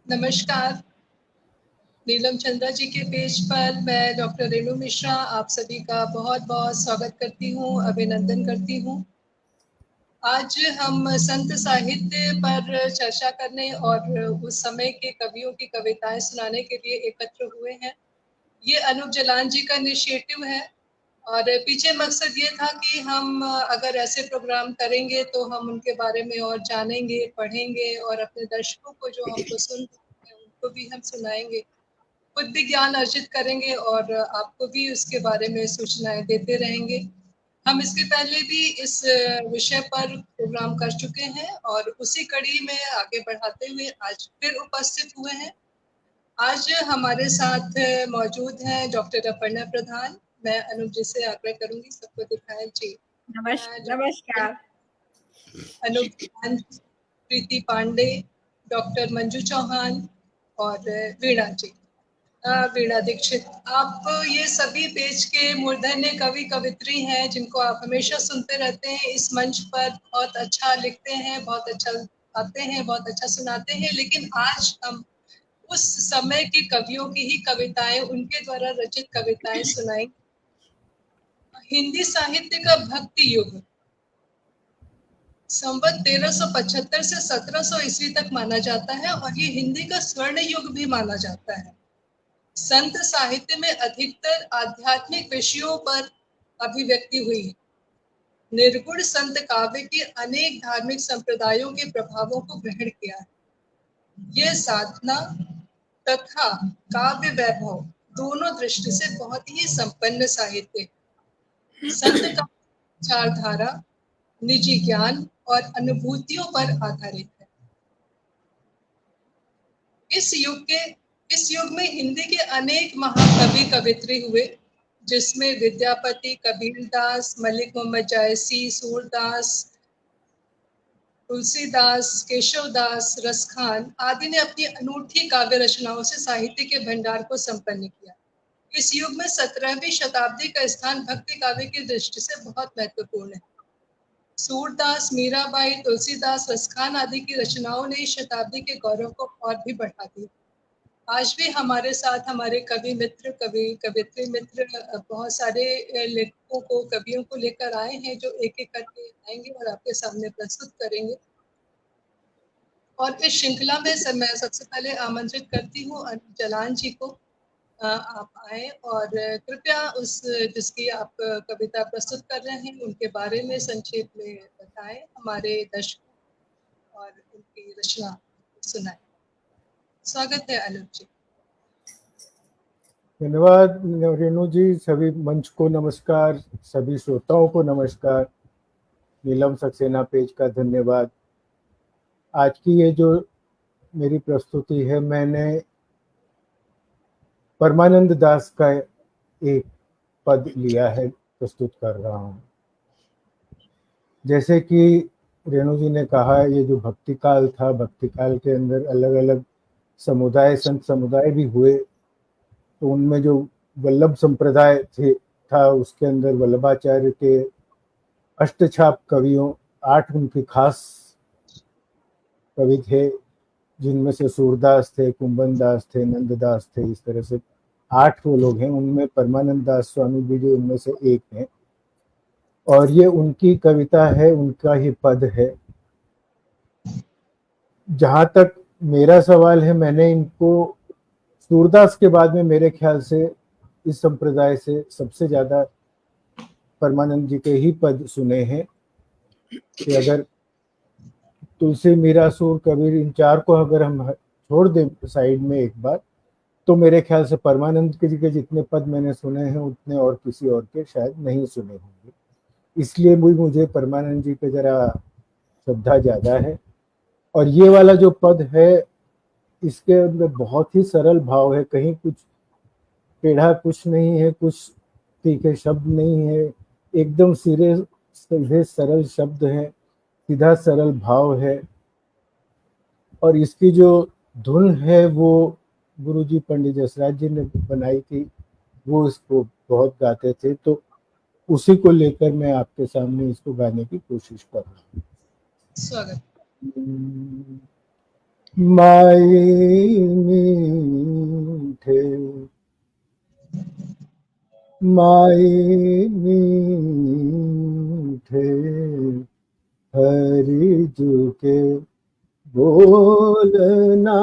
नमस्कार। नीलम चंद्रा जी के पेज पर मैं डॉक्टर रेणु मिश्रा आप सभी का बहुत बहुत स्वागत करती हूँ, अभिनंदन करती हूँ। आज हम संत साहित्य पर चर्चा करने और उस समय के कवियों की कविताएं सुनाने के लिए एकत्र हुए हैं। ये अनूप जलान जी का इनिशिएटिव है और पीछे मकसद ये था कि हम अगर ऐसे प्रोग्राम करेंगे तो हम उनके बारे में और जानेंगे, पढ़ेंगे और अपने दर्शकों को जो हमको सुन रहे हैं उनको भी हम सुनाएंगे, खुद भी ज्ञान अर्जित करेंगे और आपको भी उसके बारे में सूचनाएं देते रहेंगे। हम इसके पहले भी इस विषय पर प्रोग्राम कर चुके हैं और उसी कड़ी में आगे बढ़ाते हुए आज फिर उपस्थित हुए हैं। आज हमारे साथ मौजूद हैं डॉक्टर अपर्णा प्रधान। मैं अनुप जी से आग्रह करूंगी सबको दिखाएं जी। नमस्कार। अनुप जैन, प्रीति पांडे, डॉक्टर मंजू चौहान और वीणा जी, वीणा दीक्षित। आप ये सभी पेज के मूर्धन्य कवि कवित्री हैं जिनको आप हमेशा सुनते रहते हैं इस मंच पर। बहुत अच्छा लिखते हैं, बहुत अच्छा गाते हैं, बहुत अच्छा सुनाते हैं। लेकिन आज हम उस समय के कवियों की ही कविताएं, उनके द्वारा रचित कविताएं सुनाएं। हिंदी साहित्य का भक्ति युग संवत 1375 से 1700 ईस्वी तक माना जाता है और ये हिंदी का स्वर्ण युग भी माना जाता है। संत साहित्य में अधिकतर आध्यात्मिक विषयों पर अभिव्यक्ति हुई है। निर्गुण संत काव्य के अनेक धार्मिक संप्रदायों के प्रभावों को ग्रहण किया है। यह साधना तथा काव्य वैभव दोनों दृष्टि से बहुत ही संपन्न साहित्य है। संत का विचारधारा निजी ज्ञान और अनुभूतियों पर आधारित है। इस युग में हिंदी के अनेक महाकवि कवित्री हुए, जिसमें विद्यापति, कबीरदास, मलिक मोहम्मद जायसी, सूरदास, तुलसीदास, केशवदास, रसखान आदि ने अपनी अनूठी काव्य रचनाओं से साहित्य के भंडार को संपन्न किया। इस युग में 17वीं शताब्दी का स्थान भक्ति काव्य की दृष्टि से बहुत महत्वपूर्ण है। सूरदास, मीराबाई, तुलसीदास, रसखान आदि की रचनाओं ने इस शताब्दी के गौरव को और भी बढ़ा दिया। आज भी हमारे साथ हमारे कवि मित्र, कवियत्री मित्र बहुत सारे लेखकों को, कवियों को लेकर आए हैं जो एक एक करके आएंगे और आपके सामने प्रस्तुत करेंगे। और इस श्रृंखला में मैं सबसे पहले आमंत्रित करती हूँ अनूप जलान जी को। आप आए और कृपया उस जिसकी आप कविता प्रस्तुत कर रहे हैं उनके बारे में संक्षेप में बताएं, हमारे दर्शकों और उनकी रचना सुनाएं। स्वागत है अनूप जी। धन्यवाद रेणु जी। सभी मंच को नमस्कार, सभी श्रोताओं को नमस्कार। नीलम सक्सेना पेज का धन्यवाद। आज की ये जो मेरी प्रस्तुति है, मैंने परमानंद दास का एक पद लिया है, प्रस्तुत कर रहा हूँ। जैसे कि रेणु जी ने कहा, ये जो भक्ति काल था, भक्ति काल के अंदर अलग अलग समुदाय, संत समुदाय भी हुए। तो उनमें जो वल्लभ संप्रदाय था, उसके अंदर वल्लभाचार्य के अष्टछाप कवियों 8 उनके खास कवि थे, जिनमें से सूरदास थे, कुंभन दास थे, नंददास थे। इस तरह से 8 वो लोग हैं। उनमें परमानंद दास स्वामी भी जो उनमें से एक हैं, और ये उनकी कविता है, उनका ही पद है। जहाँ तक मेरा सवाल है, मैंने इनको सूरदास के बाद में मेरे ख्याल से इस संप्रदाय से सबसे ज्यादा परमानंद जी के ही पद सुने हैं। कि अगर तुलसी, मीरा, सूर, कबीर, इन 4 को अगर हम छोड़ दें साइड में एक बार, तो मेरे ख्याल से परमानंद जी के जितने पद मैंने सुने हैं उतने और किसी और के शायद नहीं सुने होंगे। इसलिए मुझे परमानंद जी पे जरा श्रद्धा ज्यादा है। और ये वाला जो पद है, इसके अंदर बहुत ही सरल भाव है, कहीं कुछ टेढ़ा कुछ नहीं है, कुछ तीखे शब्द नहीं है, एकदम सीधे सरल शब्द है, सीधा सरल भाव है। और इसकी जो धुन है वो गुरुजी पंडित जसराज जी ने बनाई थी, वो इसको बहुत गाते थे। तो उसी को लेकर मैं आपके सामने इसको गाने की कोशिश कर रहा हूँ। स्वागत। माई मीठे माई मीठे हरि जुके बोलना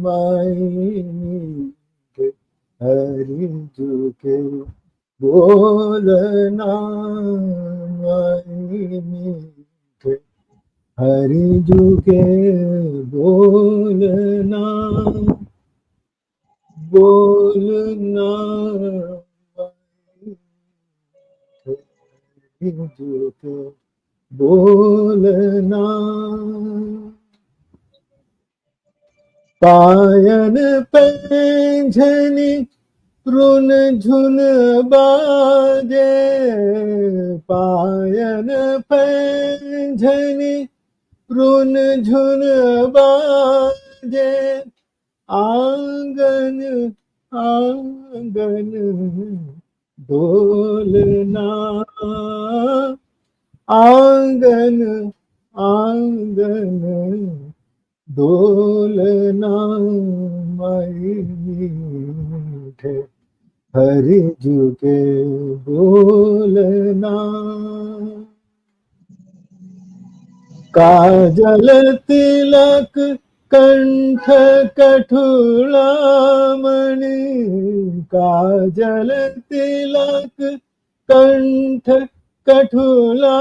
माई मीठे हरि जुके बोलना माई मीठे हरि जुके बोलना बोलना हरि जुके बोलना पायन पैंझनी रुन झुन बाजे पायन पैंझनी रुन झुन बाजे आंगन आंगन डोलना आंगन आंगन डोलना माई मीठे हरि जुके बोलना काजल तिलक कंठ कठुलामणि काजल तिलक कंठ कठुलामणि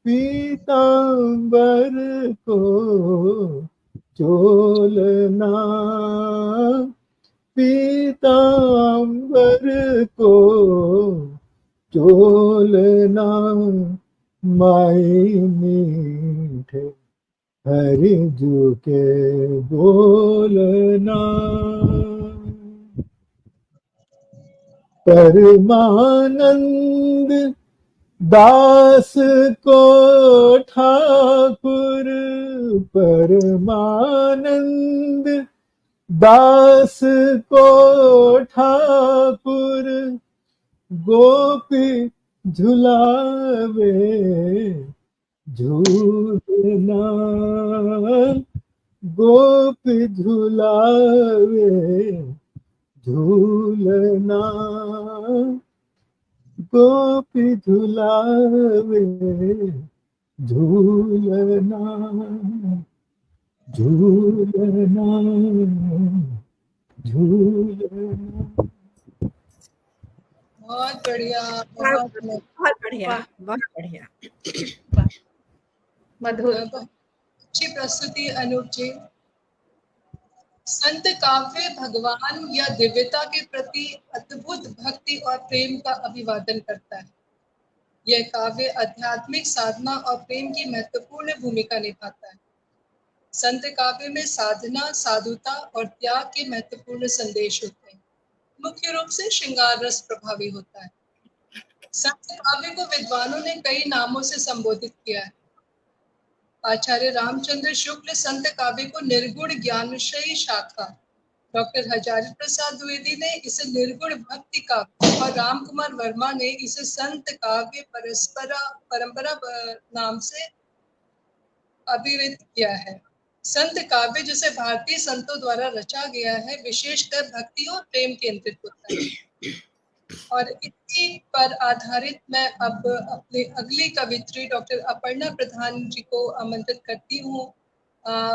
पीतांबर को चोलना पीतांबर को चोलना माई मीठे हरि जुके बोलना परमानंद दास को ठाकुर परमानंद दास को ठाकुर गोपी झुलावे झूलना गोपी झुलावे झूलना गोपी झुलावे झूलना झूलना झूलना। बहुत बढ़िया, बहुत बढ़िया, बहुत बढ़िया, मधुर, अच्छी प्रस्तुति अनूप जी। संत काव्य भगवान या दिव्यता के प्रति अद्भुत भक्ति और प्रेम का अभिवादन करता है। यह काव्य आध्यात्मिक साधना और प्रेम की महत्वपूर्ण भूमिका निभाता है। संत काव्य में साधना, साधुता और त्याग के महत्वपूर्ण संदेश होते हैं। मुख्य रूप से श्रृंगार रस प्रभावी होता है। संत काव्य को विद्वानों ने कई नामों से संबोधित किया है। आचार्य रामचंद्र शुक्ल संत काव्य को निर्गुण ज्ञानश्रयी शाखा, डॉक्टर हजारी प्रसाद द्विवेदी ने इसे निर्गुण भक्ति काव्य और राम कुमार वर्मा ने इसे संत काव्य परंपरा नाम से अभिहित किया है। संत काव्य जिसे भारतीय संतों द्वारा रचा गया है, विशेषकर भक्ति और प्रेम केंद्रित होता है। और इसी पर आधारित मैं अब अपनी अगली कवित्री डॉक्टर अपर्णा प्रधान जी को आमंत्रित करती हूँ।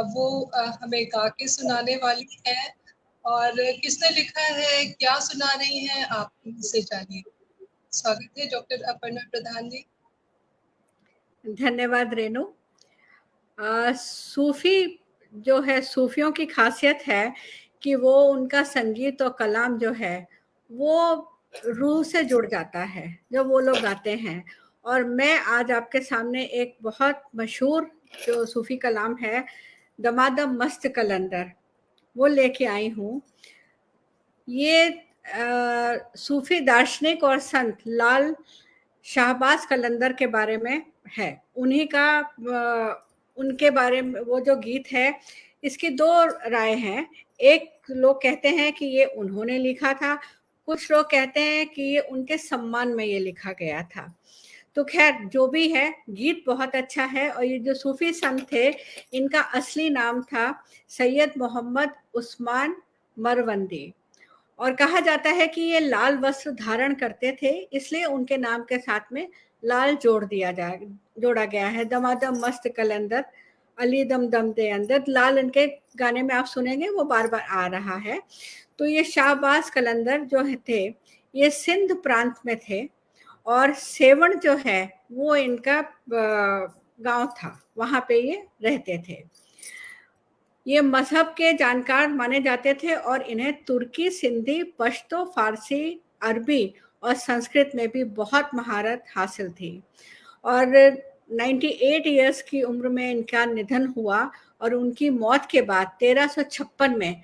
वो हमें गा के सुनाने वाली है। और किसने लिखा है, क्या सुना रही हैं, आप उनसे जानिए। स्वागत है डॉक्टर अपर्णा प्रधान जी। धन्यवाद रेणु। सूफी जो है, सूफियों की खासियत है कि वो उनका संगीत और कलाम जो है वो रूह से जुड़ जाता है जब वो लोग गाते हैं। और मैं आज आपके सामने एक बहुत मशहूर जो सूफी कलाम है, दमादम मस्त कलंदर, वो लेके आई हूँ। ये सूफी दार्शनिक और संत लाल शाहबाज कलंदर के बारे में है। उन्हीं का उनके बारे में वो जो गीत है, इसकी दो राय हैं। एक लोग कहते हैं कि ये उन्होंने लिखा था, कुछ लोग कहते हैं कि ये उनके सम्मान में ये लिखा गया था। तो खैर जो भी है, गीत बहुत अच्छा है। और ये जो सूफी संत थे, इनका असली नाम था सैयद मोहम्मद उस्मान मरवंदी, और कहा जाता है कि ये लाल वस्त्र धारण करते थे, इसलिए उनके नाम के साथ में लाल जोड़ा गया है। दमादम मस्त कलंदर, अली दम दम दे अंदर, लाल इनके गाने में आप सुनेंगे वो बार बार आ रहा है। तो ये शाहबाज कलंदर जो थे, ये सिंध प्रांत में थे, और सेवण जो है वो इनका गांव था, वहां पे ये रहते थे। ये मजहब के जानकार माने जाते थे, और इन्हें तुर्की, सिंधी, पश्तो, फारसी, अरबी और संस्कृत में भी बहुत महारत हासिल थी। और 98 इयर्स की उम्र में इनका निधन हुआ, और उनकी मौत के बाद 1356 में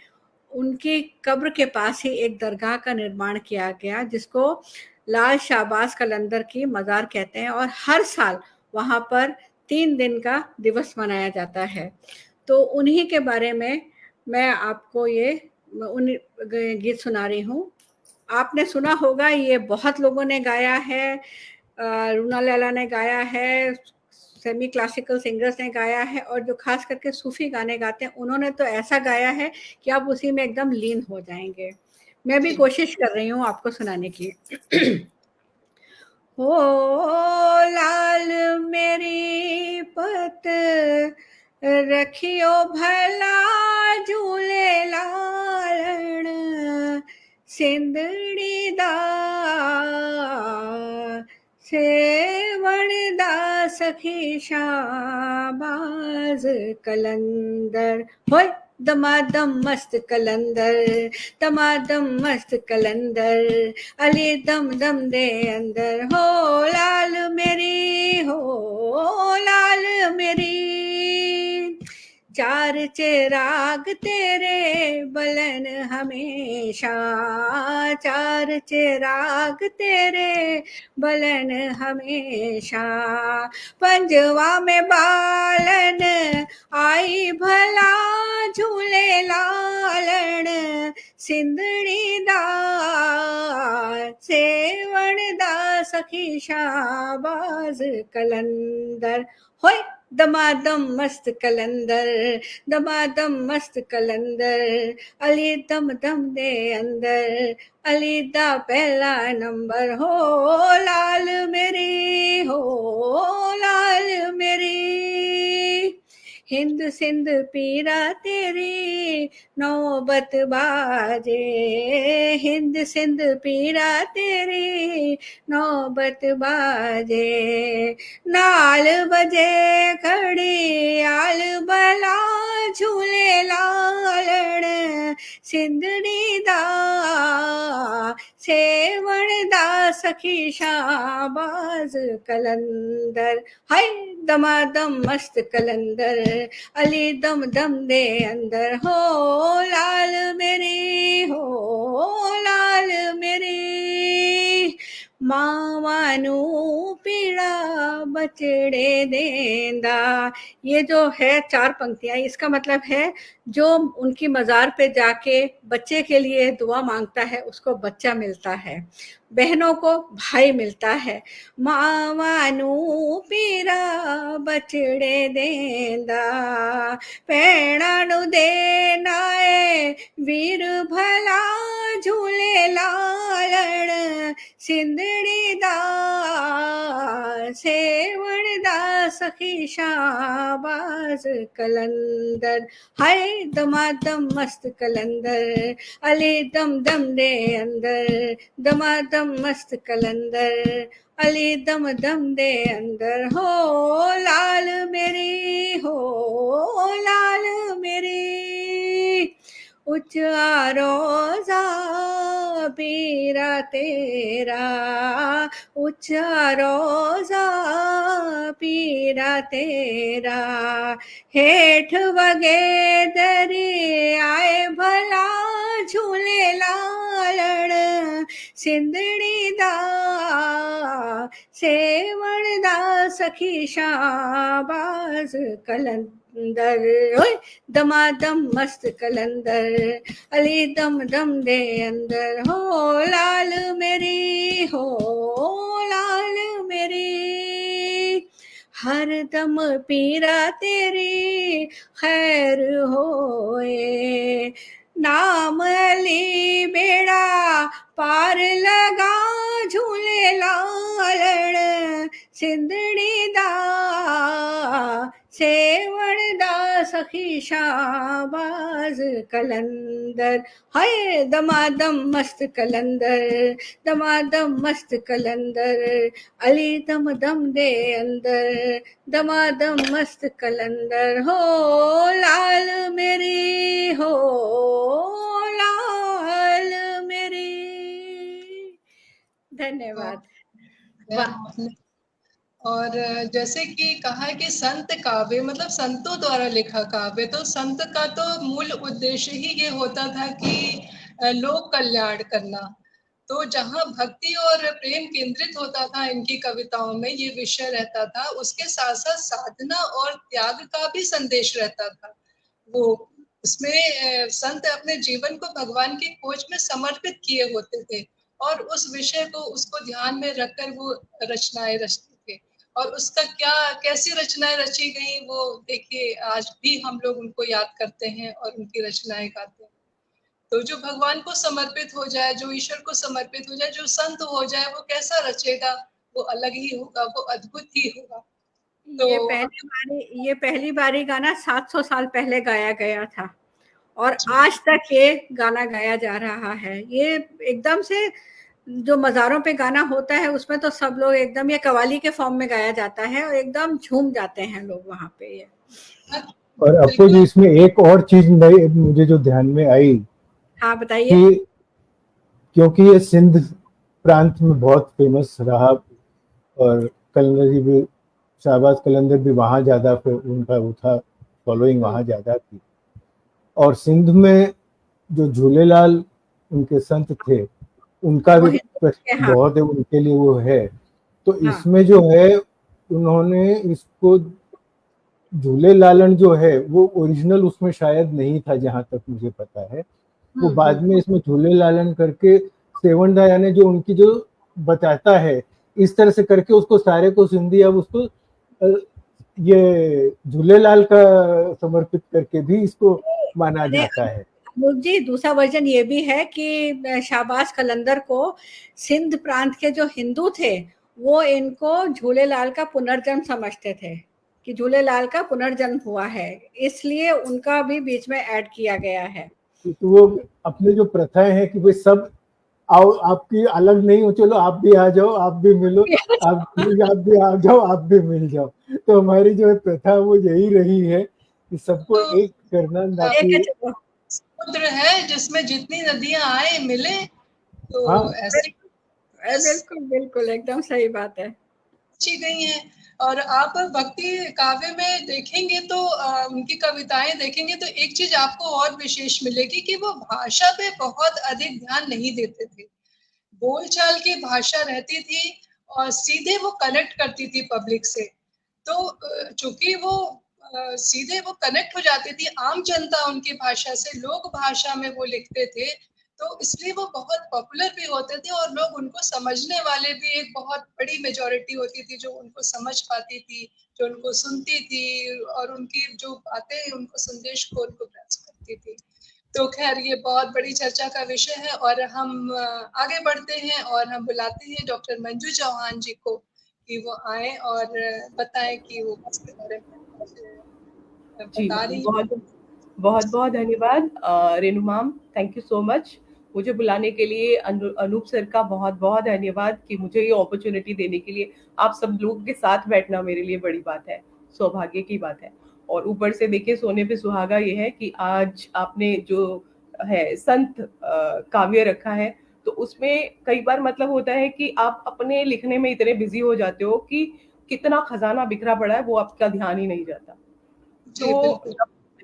उनकी कब्र के पास ही एक दरगाह का निर्माण किया गया, जिसको लाल शाहबाज कलंदर की मज़ार कहते हैं, और हर साल वहाँ पर 3 दिन का दिवस मनाया जाता है। तो उन्हीं के बारे में मैं आपको ये उन गीत सुना रही हूँ। आपने सुना होगा, ये बहुत लोगों ने गाया है, रूना लैला ने गाया है, सेमी क्लासिकल सिंगर्स ने गाया है, और जो खास करके सूफी गाने गाते हैं उन्होंने तो ऐसा गाया है कि आप उसी में एकदम लीन हो जाएंगे। मैं भी कोशिश कर रही हूँ आपको सुनाने की। हो लाल मेरी पत रखियो भला झूले लालण, सिंधड़ी दा सेवण दा सखी शाहबाज कलंदर। होय दमादम मस्त कलंदर, दमादम मस्त कलंदर, अली दम दम दे अंदर। हो लाल मेरी, हो लाल मेरी, चार चिराग तेरे बलन हमेशा, चार चिराग तेरे बलन हमेशा। पंजवा में बालन आई भला झूले लालण, सिंधड़ी दा सेवण दा सखी शाहबाज कलंदर। होय दमादम मस्त कलंदर, दमादम मस्त कलंदर, अली दम दम दे अंदर, अली दा पहला नंबर। हो लाल मेरी, हो लाल मेरी, हिंद सिंध पीरा तेरी नौबत बाजे, हिंद सिंध पीरा तेरी नौबत बाजे। नाल बजे खड़ी आल भला झूले लालण, सिंधड़ी दा सेवण दा सखी शाहबाज कलंदर। हाय दमादम मस्त कलंदर, अली दम दम दे अंदर। हो लाल मेरी, हो लाल मेरी, मावानू पीड़ा बचड़े देंदा। ये जो है 4 पंक्तियां, इसका मतलब है जो उनकी मज़ार पे जाके बच्चे के लिए दुआ मांगता है उसको बच्चा मिलता है, बहनों को भाई मिलता है। मावानू पीरा बचड़े देंदा, पैणानु देना है वीर भला झूले लालण, सिंधड़ी दा सेवण दा सखी शाहबाज कलंदर। हाय दमादम मस्त कलंदर, अली दम दम दे अंदर, दमादम मस्त कलंदर, अली दम दम दे अंदर। हो लाल मेरी, हो लाल मेरी, उच्चा रोजा पीरा तेरा, उच्चा रोजा पीरा तेरा, हेठ वगे दरियाए भला झूले लालण, सिंधड़ी दा सेवण दा सखी शाहबाज कलंदर। ओए दमादम मस्त कलंदर, अली दम दम दे अंदर। हो लाल मेरी, हो लाल मेरे, हर दम पीरा तेरी खैर होए, नाम अली बेड़ा पार लगा झूले लालण सिंधड़ी दा, सेवण दा सखी शाहबाज कलंदर, हाय दमादम मस्त कलंदर, दमादम मस्त कलंदर, अली दम दम दे अंदर, दमादम मस्त कलंदर, हो लाल मेरी, हो लाल मेरी। धन्यवाद। वाह। और जैसे कि कहा है कि संत काव्य मतलब संतों द्वारा लिखा काव्य, तो संत का तो मूल उद्देश्य ही ये होता था कि लोक कल्याण करना। तो जहाँ भक्ति और प्रेम केंद्रित होता था इनकी कविताओं में, ये विषय रहता था, उसके साथ साथ साधना और त्याग का भी संदेश रहता था। वो उसमें संत अपने जीवन को भगवान की खोज में समर्पित किए होते थे और उस विषय को उसको ध्यान में रखकर वो रचनाएं रचते थे। और उसका क्या कैसी रचनाएं रची गई वो देखिए, आज भी हम लोग उनको याद करते हैं और उनकी रचनाएं गाते हैं। तो जो भगवान को समर्पित हो जाए, जो ईश्वर को समर्पित हो जाए, जो संत हो जाए, वो कैसा रचेगा, वो अलग ही होगा, वो अद्भुत ही होगा। तो ये पहली बारी गाना 700 साल पहले गाया गया था और आज तक ये गाना गाया जा रहा है। ये एकदम से जो मज़ारों पे गाना होता है उसमें तो सब लोग एकदम, ये कव्वाली के फॉर्म में गाया जाता है और एकदम झूम जाते हैं लोग वहाँ पे। ये और अपू जी, इसमें एक और चीज नई मुझे जो ध्यान में आई, हाँ बताइए। कि क्योंकि ये सिंध प्रांत में बहुत फेमस रहा और कलंदर जी भी, शाहबाज कलंदर भी वहाँ ज्यादा फिर उनका वो था, फॉलोइंग वहाँ ज्यादा थी। और सिंध में जो झूलेलाल उनके संत थे, उनका भी हाँ, बहुत है, उनके लिए वो है। तो हाँ, इसमें जो है उन्होंने इसको झूले लालन जो है वो ओरिजिनल उसमें शायद नहीं था, जहां तक मुझे पता है। वो बाद में इसमें झूले लालन करके सेवन दा यानी जो उनकी जो बताता है, इस तरह से करके उसको सारे को सिंधी अब उसको ये झूलेलाल का समर्पित करके भी इसको माना जाता है। जी दूसरा वर्जन ये भी है कि शाहबाज कलंदर को सिंध प्रांत के जो हिंदू थे वो इनको झूलेलाल का पुनर्जन्म समझते थे कि झूलेलाल का पुनर्जन्म हुआ है, इसलिए उनका भी बीच में ऐड किया गया है। तो वो अपने जो प्रथाएं हैं कि भाई सब आओ, आपकी अलग नहीं हो, चलो आप भी आ जाओ, आप भी मिलो, आप भी आ जाओ, आप भी मिल जाओ। तो हमारी जो प्रथा वो यही रही है कि सबको तो एक करना, ना कि समुद्र है जिसमें जितनी नदियां आए मिले, तो हाँ ऐसे बिल्कुल बिल्कुल एकदम सही बात है। अच्छी गई हैं। और आप भक्ति काव्य में देखेंगे तो उनकी कविताएं देखेंगे तो एक चीज आपको और विशेष मिलेगी कि वो भाषा पे बहुत अधिक ध्यान नहीं देते थे। बोलचाल की भाषा रहती थी और सीधे वो कनेक्ट करती थी पब्लिक से। तो चूंकि वो सीधे वो कनेक्ट हो जाती थी आम जनता उनकी भाषा से, लोक भाषा में वो लिखते थे, तो इसलिए वो बहुत पॉपुलर भी होते थे और लोग उनको समझने वाले भी एक बहुत बड़ी मेजोरिटी होती थी जो उनको समझ पाती थी, जो उनको सुनती थी और उनकी जो बातें, उनको संदेश को उनको ग्रैस्प करती थी। तो खैर ये बहुत बड़ी चर्चा का विषय है और हम आगे बढ़ते हैं और हम बुलाते हैं डॉक्टर मंजू चौहान जी को कि वो आए और बताएं कि वो किसके बारे में जी बता रही हैं। बहुत बहुत बहुत धन्यवाद Renu ma'am, thank you so much. मुझे बुलाने के लिए अनूप सर का बहुत बहुत धन्यवाद कि मुझे ये अपॉर्चुनिटी देने के लिए। आप सब लोगों के साथ बैठना मेरे लिए बड़ी बात है, सौभाग्य की बात है। और ऊपर से देखिए सोने पे सुहागा ये है कि आज आपने जो है संत काव्य रखा है, तो उसमें कई बार मतलब होता है कि आप अपने लिखने में इतने बिजी हो जाते हो कि कितना खजाना बिखरा पड़ा है वो आपका ध्यान ही नहीं जाता। तो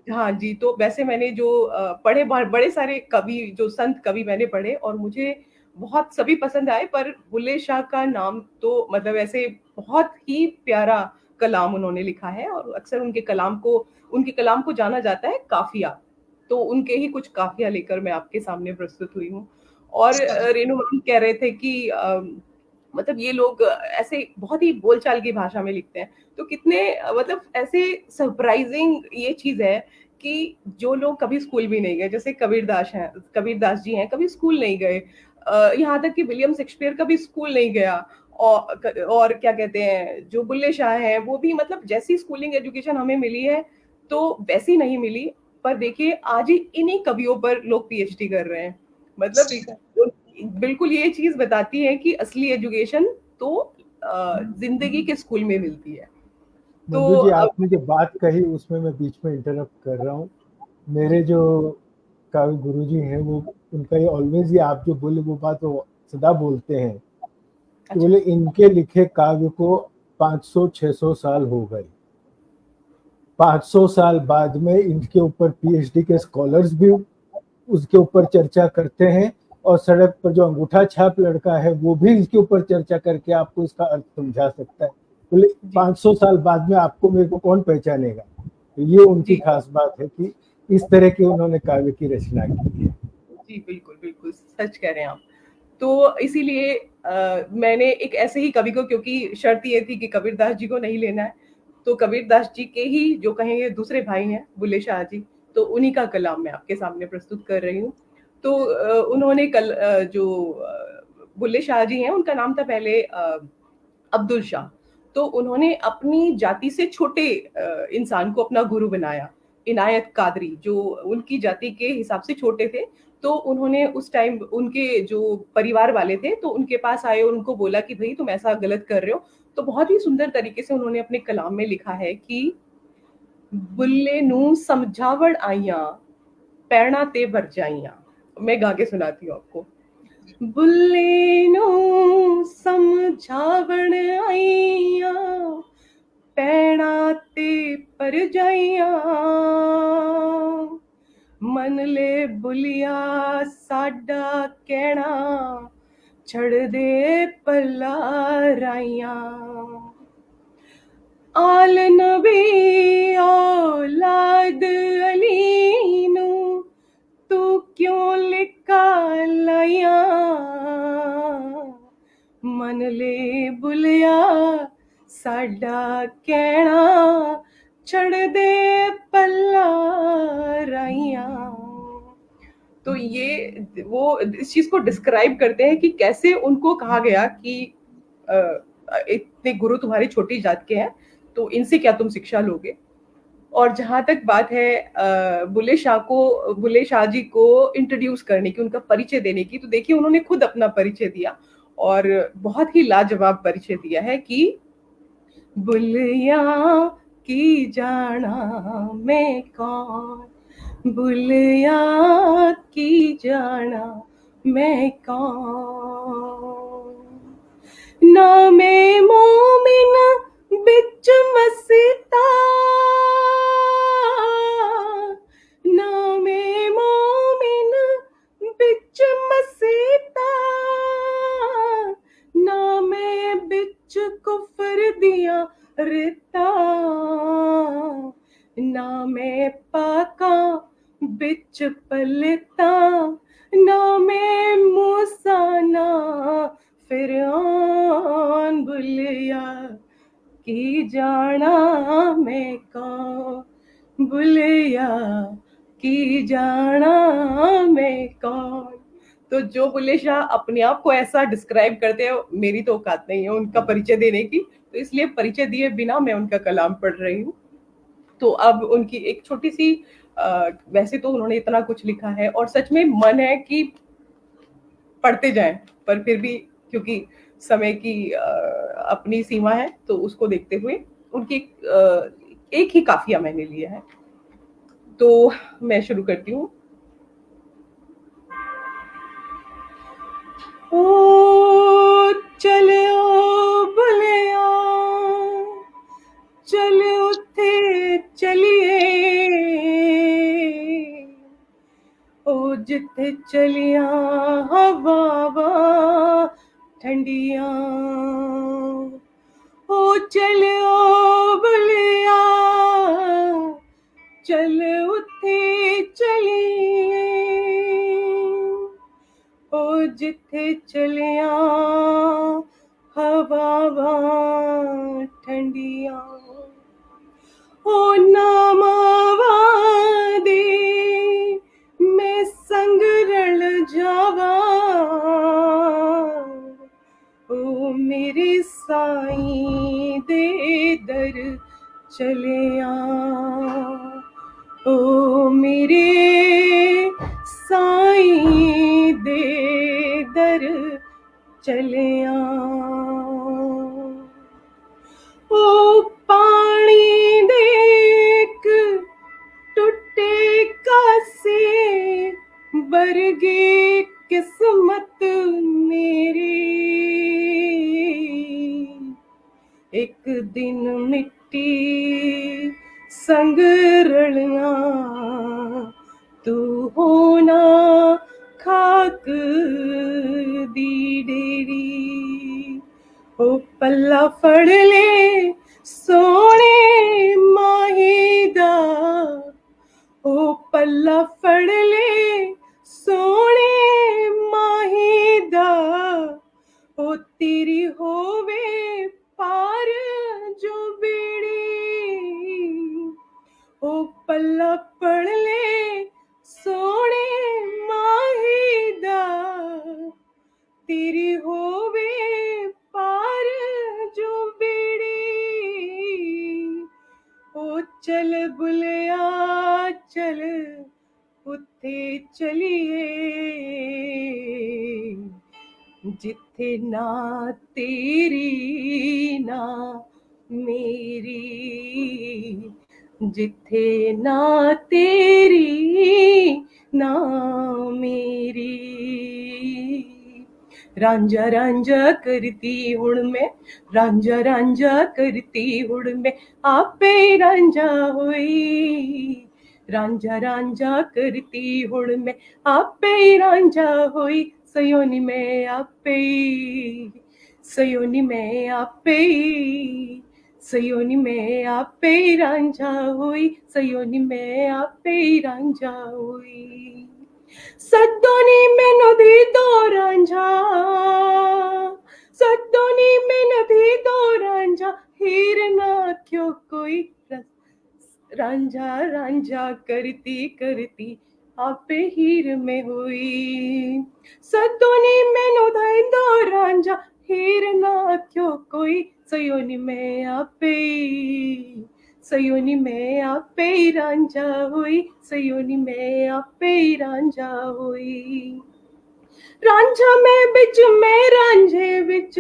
हाँ जी, तो वैसे मैंने जो पढ़े बड़े सारे कवि, जो संत कवि मैंने पढ़े और मुझे बहुत सभी पसंद आए, पर बुल्ले शाह का नाम तो मतलब ऐसे बहुत ही प्यारा कलाम उन्होंने लिखा है और अक्सर उनके कलाम को जाना जाता है काफिया। तो उनके ही कुछ काफिया लेकर मैं आपके सामने प्रस्तुत हुई हूँ। और रेणु मैम कह रहे थे कि मतलब ये लोग ऐसे बहुत ही बोलचाल की भाषा में लिखते हैं। तो कितने मतलब ऐसे सरप्राइजिंग ये चीज है कि जो लोग कभी स्कूल भी नहीं गए, जैसे कबीरदास जी हैं, कभी स्कूल नहीं गए, यहाँ तक कि विलियम शेक्सपियर कभी स्कूल नहीं गया, और क्या कहते हैं जो बुल्ले शाह हैं वो भी मतलब जैसी स्कूलिंग एजुकेशन हमें मिली है तो वैसी नहीं मिली। पर देखिए आज ही इन्हीं कवियों पर लोग पीएचडी कर रहे हैं। मतलब बिल्कुल ये चीज बताती है कि असली एजुकेशन तो जिंदगी के स्कूल में मिलती है। तो मंजू जी, आपने जो बात कही उसमें मैं बीच में इंटरप्ट कर रहा हूँ। मेरे जो काव्य गुरु जी हैं, वो उनका ये ऑलवेज, ये आप जो बोले वो बात वो सदा बोलते हैं कि बोले इनके लिखे काव्य को 500-600 साल हो गए, 500 साल बाद में इनके ऊपर पीएचडी के स्कॉलर्स भी उसके ऊपर चर्चा करते हैं, और सड़क पर जो अंगूठा छाप लड़का है वो भी इसके ऊपर चर्चा करके आपको इसका अर्थ समझा सकता है। बोले 500 साल बाद में आपको मेरे को कौन पहचानेगा। तो ये उनकी खास बात है कि इस तरह की उन्होंने काव्य की रचना की है। जी बिल्कुल बिल्कुल सच कह रहे हैं आप। तो इसीलिए मैंने एक ऐसे ही कवि को, क्योंकि शर्त ये थी कि कबीरदास जी को नहीं लेना है, तो कबीरदास जी के ही जो कहेंगे दूसरे भाई हैं बुल्ले शाह जी, तो उन्हीं का कलाम मैं आपके सामने प्रस्तुत कर रही हूँ। तो उन्होंने बुल्ले शाह जी हैं, उनका नाम था पहले अब्दुल शाह। तो उन्होंने अपनी जाति से छोटे इंसान को अपना गुरु बनाया, इनायत कादरी, जो उनकी जाति के हिसाब से छोटे थे। तो उन्होंने उस टाइम उनके जो परिवार वाले थे तो उनके पास आए और उनको बोला कि भाई तुम ऐसा गलत कर रहे हो। तो बहुत ही सुंदर तरीके से उन्होंने अपने कलाम में लिखा है कि बुल्ले नू समझावड़ आइया पैरना ते भर जाइया। मैं गा के सुनाती हूँ आपको। बुल्ले नू समझावण आइया पैणा ते पर जाइया मन ले बुलिया साडा कहना छड़ दे पल्ला राइया आल नबी औलाद अली नू तू क्यों लिखा लाया मन ले बुलिया साडा कहना छड़ दे पल्ला राइया। तो ये वो इस चीज को डिस्क्राइब करते हैं कि कैसे उनको कहा गया कि इतने गुरु तुम्हारी छोटी जात के हैं तो इनसे क्या तुम शिक्षा लोगे। और जहां तक बात है बुल्ले शाह जी को इंट्रोड्यूस करने की, उनका परिचय देने की, तो देखिए उन्होंने खुद अपना परिचय दिया और बहुत ही लाजवाब परिचय दिया है कि बुलिया की जाना मैं कौन, बुलिया की जाना मैं कौन, नामे मोमिन बिच मसीता, नामे मोमिन बिच मसीता, नामे बिच कुफर दिया रिता, नामे पाका बिच पलता, नामे मूसा ना फिरौन, बुलिया की जाना मैं कौन, बुलिया की जाना मैं कौन। तो जो बुल्ले शाह अपने आप को ऐसा डिस्क्राइब करते हैं, मेरी तो औकात नहीं है उनका परिचय देने की, तो इसलिए परिचय दिए बिना मैं उनका कलाम पढ़ रही हूँ। तो अब उनकी एक छोटी सी वैसे तो उन्होंने इतना कुछ लिखा है और सच में मन है कि पढ़ते जाएं, पर फिर भी क्योंकि समय की अपनी सीमा है तो उसको देखते हुए उनकी एक ही काफिया मैंने लिया है। तो मैं शुरू करती हूँ। ओ चलो बुलिया चल उठे चलिए, ओ जिथे चलिया हवावा ठंडिया, ओ चलो बुलिया चल उठे चलिए, ओ जिथे चलिया हवावां ठंडियां ओ नामावा दे मैं संग रल जावा ओ मेरे साईं दे दर चलिया ओ मेरे साईं दे दर चलिया ओ पानी देख टुटे कासे बरगे किस्मत मेरी एक दिन मिट्टी संग रलना तू होना खाक दी डेरी ओ पल्ला फड़ ले सोने माहीदा ओ पल्ला फड़ ले सोने माहीदा ओ तेरी होवे पार जो बेड़ी ओ पल्ला फड़ ले सोने माहीदा तेरी होवे पार जो बेड़ी ओ चल बुलिया चल उत्थे चलिए जिथे ना तेरी ना मेरी जिथे ना तेरी ना मेरी रांझा रांझा करती हुण मैं रांझा रांझा करती हुण मैं आपे रांझा होई रांझा रांझा करती हुण मैं आपे रांझा होई सयोनी मैं आपे सयोनी मैं आपे सयोनी मैं आपे रांझा होई सयोनी मैं आपे रांझा होई सद्दोनी मैनू दी दो रांझा सद्दोनी मैनू दी दो रांझा हीर ना क्यों कोई रांझा रांझा करती करती आपे हीर में हुई सद्दोनी मैनू दी दो रांझा हीर ना क्यों कोई सयोनी में आपे सयोनी में आपे रांझा हुई सयोनी में आपे रांझा हुई रांझा में बिच में रांझे बिच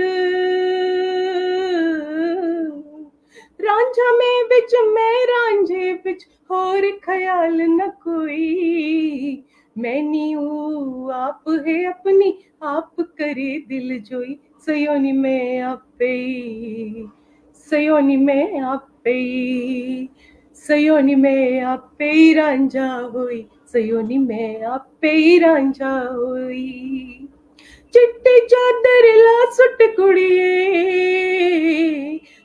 रांझा में बिच में रांझे बिच होर ख्याल न कोई मैनी आप है अपनी आप करे दिल जोई सयोनी में आपे सयोनी में आपे सयोनी में आपे रांझा होई सयोनी में आपे रांझा होई चिट्टी चादर ला सुट कुड़िए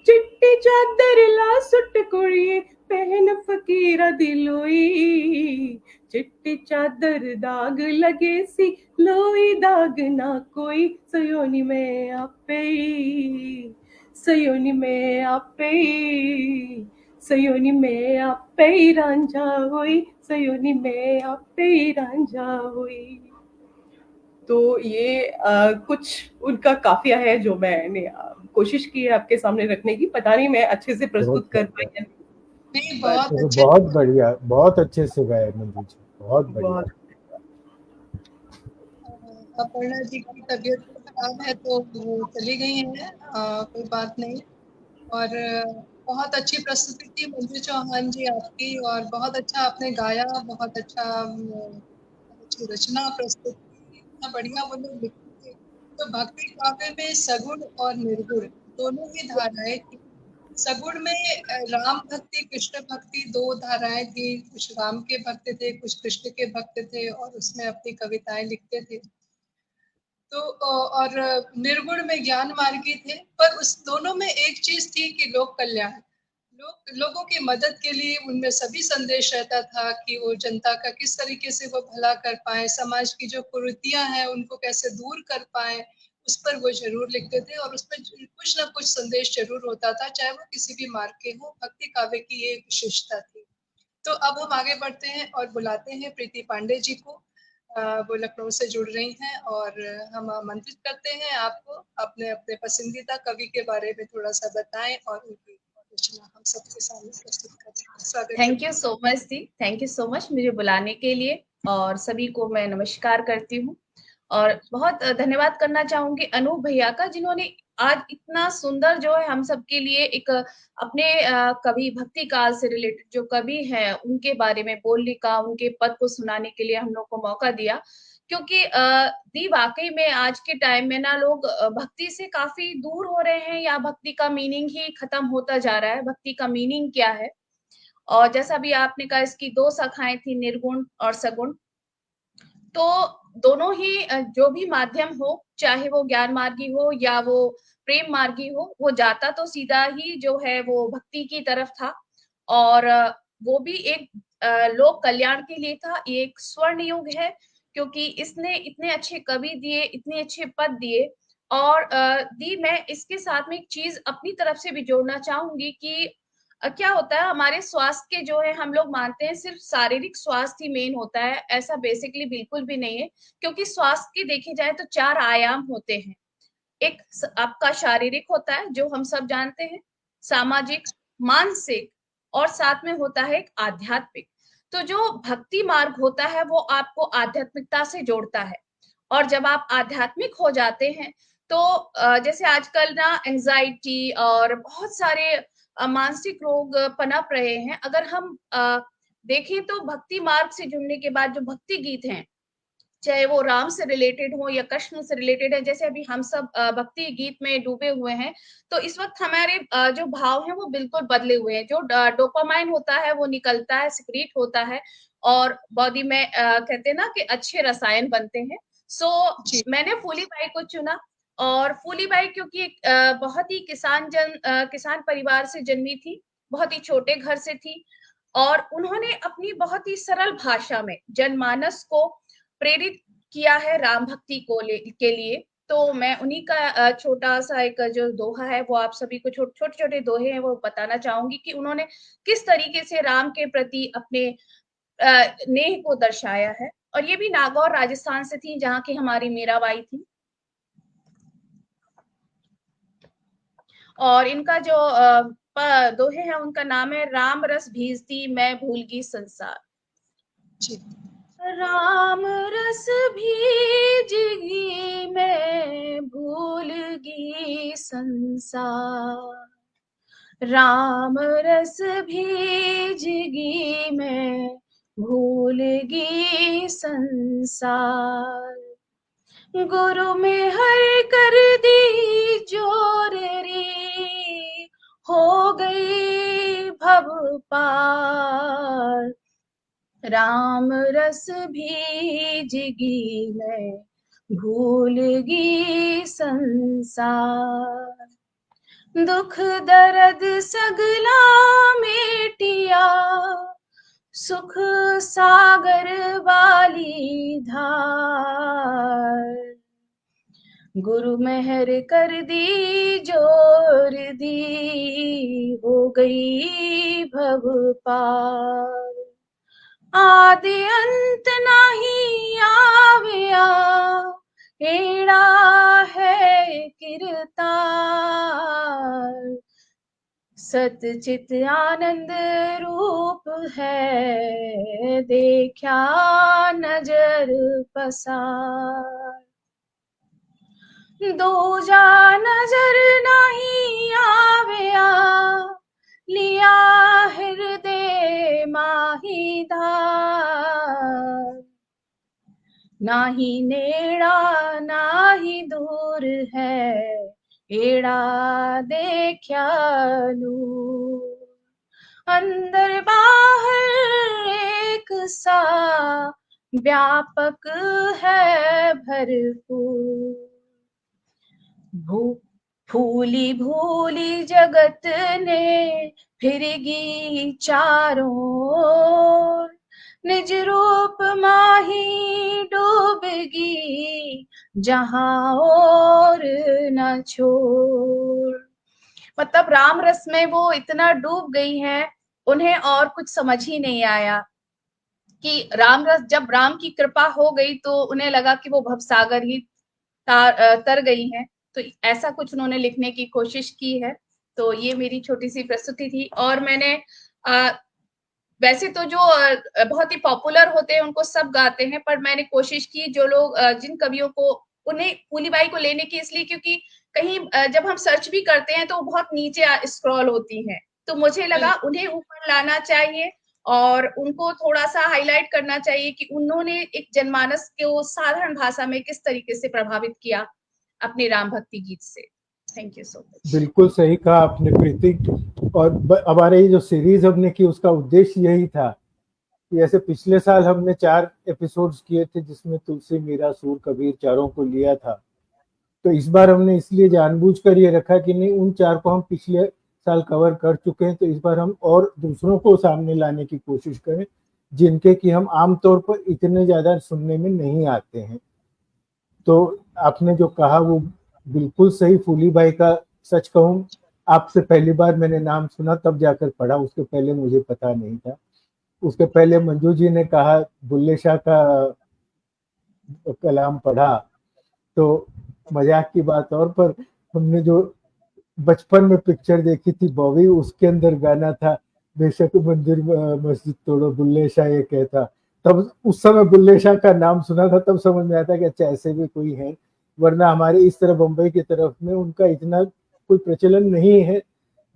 चिट्टी चादर ला सुट कुड़िए पहन फकीरा दी लोई चिट्टी चादर दाग लगे सी लोई दाग ना कोई सयोनी में आपे सयोनी में आपे सयोनी में आपे रांझा होई सयोनी में आपे रांझा होई तो ये कुछ उनका काफिया है जो मैंने कोशिश की है आपके सामने रखने की पता नहीं मैं अच्छे से प्रस्तुत कर पाई या नहीं बहुत अच्छे बहुत बढ़िया बहुत अच्छे से गाए मंजू जी बहुत बढ़िया अपर्णा जी की तबीयत खराब है तो वो चली गई हैं कोई बात नहीं और बहुत अच्छी प्रस्तुति थी मंजू चौहान जी आपकी और बहुत अच्छा आपने गाया बहुत अच्छा अच्छी रचना प्रस्तुत की इतना बढ़िया वो लोग लिखते थे तो भक्ति काव्य में सगुण और निर्गुण दोनों ही धाराएं थी सगुण में राम भक्ति कृष्ण भक्ति दो धाराएं थी कुछ राम के भक्त थे कुछ कृष्ण के भक्त थे और उसमें अपनी कविताएं लिखते थे तो और निर्गुण में ज्ञान मार्गी थे पर उस दोनों में एक चीज थी कि लोक कल्याण लोगों की मदद के लिए उनमें सभी संदेश रहता था कि वो जनता का किस तरीके से वो भला कर पाए समाज की जो कुरीतियां हैं उनको कैसे दूर कर पाए उस पर वो जरूर लिखते थे और उसमें कुछ ना कुछ संदेश जरूर होता था, चाहे वो किसी भी मार्ग के हो। भक्ति काव्य की ये एक विशेषता थी। तो अब हम आगे बढ़ते हैं और बुलाते हैं प्रीति पांडे जी को। वो लखनऊ से जुड़ रही हैं और हम आमंत्रित करते हैं आपको अपने अपने पसंदीदा कवि के बारे में थोड़ा सा बताएं और उनकी रचना हम सबके सामने प्रस्तुत करें। स्वागत है। Thank you so much the, thank you so much मुझे बुलाने के लिए, और सभी को मैं नमस्कार करती हूँ। और बहुत धन्यवाद करना चाहूंगी अनूप भैया का, जिन्होंने आज इतना सुंदर जो है हम सबके लिए एक अपने कवि भक्ति काल से रिलेटेड जो कवि हैं उनके बारे में बोलने का, उनके पद को सुनाने के लिए हम लोग को मौका दिया। क्योंकि दी वाकई में आज के टाइम में ना लोग भक्ति से काफी दूर हो रहे हैं, या भक्ति का मीनिंग ही खत्म होता जा रहा है। भक्ति का मीनिंग क्या है? और जैसा भी आपने कहा, इसकी दो शाखाएं थी, निर्गुण और सगुण। तो दोनों ही जो भी माध्यम हो, चाहे वो ज्ञान मार्गी हो या वो प्रेम मार्गी हो, वो जाता तो सीधा ही जो है वो भक्ति की तरफ था। और वो भी एक लोक कल्याण के लिए था। ये एक स्वर्ण युग है, क्योंकि इसने इतने अच्छे कवि दिए, इतने अच्छे पद दिए। और दी मैं इसके साथ में एक चीज अपनी तरफ से भी जोड़ना चाहूंगी कि क्या होता है हमारे स्वास्थ्य के जो है, हम लोग मानते हैं सिर्फ शारीरिक स्वास्थ्य ही मेन होता है। ऐसा बेसिकली बिल्कुल भी नहीं है, क्योंकि स्वास्थ्य के देखे जाए तो 4 आयाम होते हैं। एक आपका शारीरिक होता है जो हम सब जानते हैं, सामाजिक, मानसिक, और साथ में होता है एक आध्यात्मिक। तो जो भक्ति मार्ग होता है वो आपको आध्यात्मिकता से जोड़ता है। और जब आप आध्यात्मिक हो जाते हैं तो जैसे आजकल ना एंजाइटी और बहुत सारे मानसिक रोग पनप रहे हैं। अगर हम देखें तो भक्ति मार्ग से जुड़ने के बाद जो भक्ति गीत हैं, चाहे वो राम से रिलेटेड हो या कृष्ण से रिलेटेड है, जैसे अभी हम सब भक्ति गीत में डूबे हुए हैं, तो इस वक्त हमारे जो भाव हैं वो बिल्कुल बदले हुए हैं। जो डोपामाइन होता है वो निकलता है, सिक्रीट होता है, और बॉडी में कहते हैं ना कि अच्छे रसायन बनते हैं। सो मैंने फूली बाई को चुना। और फूली बाई क्योंकि एक बहुत ही किसान परिवार से जन्मी थी, बहुत ही छोटे घर से थी, और उन्होंने अपनी बहुत ही सरल भाषा में जनमानस को प्रेरित किया है राम भक्ति के लिए। तो मैं उन्हीं का छोटा सा एक जो दोहा है वो आप सभी को, छोटे छोटे दोहे हैं वो बताना चाहूंगी कि उन्होंने किस तरीके से राम के प्रति अपने नेह को दर्शाया है। और ये भी नागौर राजस्थान से थी, जहाँ की हमारी मीराबाई थी। और इनका जो दोहे हैं उनका नाम है, राम रस भीजती मैं भूलगी संसार। राम रस भीजगी मैं भूलगी संसार। राम रस भीजगी मैं भूलगी संसार। गुरु में हर कर दी जोर रे, हो गई भव पार। राम रस भीजगी मैं भूलगी संसार। दुख दर्द सगला मेटिया, सुख सागर वाली धार। गुरु मेहर कर दी जोर दी, हो गई भव पार। आदि अंत नाही आविया, एड़ा है किरतार। सतचित आनंद रूप है, देखा नजर पसार। दूजा नजर नहीं आविया, लिया हृदय माही धार। नाही नेड़ा नाही दूर है, एड़ा देखा नूर। अंदर बाहर एक सा, व्यापक है भरपूर। भूली भूली जगत ने फिरगी चारों ओर, निज रूप माही डूबगी, जहां और न छोड़। मतलब राम रस में वो इतना डूब गई हैं, उन्हें और कुछ समझ ही नहीं आया कि राम रस, जब राम की कृपा हो गई तो उन्हें लगा कि वो भवसागर ही तर गई हैं। तो ऐसा कुछ उन्होंने लिखने की कोशिश की है। तो ये मेरी छोटी सी प्रस्तुति थी। और मैंने वैसे तो जो बहुत ही पॉपुलर होते हैं उनको सब गाते हैं, पर मैंने कोशिश की जो लोग जिन कवियों को, उन्हें फूलीबाई को लेने की इसलिए क्योंकि कहीं जब हम सर्च भी करते हैं तो वो बहुत नीचे स्क्रॉल होती हैं, तो मुझे लगा उन्हें ऊपर लाना चाहिए और उनको थोड़ा सा हाईलाइट करना चाहिए कि उन्होंने एक जनमानस को साधारण भाषा में किस तरीके से प्रभावित किया अपने राम भक्ति गीत से। Thank you so much. बिल्कुल सही कहा आपने प्रीति। और हमारे ये जो सीरीज हमने की उसका उद्देश्य यही था कि जैसे पिछले साल हमने 4 एपिसोड्स किए थे जिसमें तुलसी, मीरा, सूर, कबीर चारों को लिया था, तो इस बार हमने इसलिए जानबूझकर ये रखा कि नहीं, उन 4 को हम पिछले साल कवर कर चुके हैं, तो इस बार हम और दूसरों को सामने लाने की कोशिश करें जिनके कि हम आमतौर पर इतने ज्यादा सुनने में नहीं आते हैं। तो आपने जो कहा वो बिल्कुल सही। फूलीबाई का सच कहूं, आपसे पहली बार मैंने नाम सुना तब जाकर पढ़ा, उसके पहले मुझे पता नहीं था। उसके पहले मंजू जी ने कहा, बुल्ले शाह का कलाम पढ़ा, तो मजाक की बात और, पर हमने जो बचपन में पिक्चर देखी थी बॉबी, उसके अंदर गाना था, बेशक मंदिर मस्जिद तोड़ो बुल्ले शाह ये कहता, तब उस समय बुल्ले शाह का नाम सुना था, तब समझ में आता कि अच्छा ऐसे भी कोई है, वरना हमारे इस तरफ बम्बई की तरफ में उनका इतना कोई प्रचलन नहीं है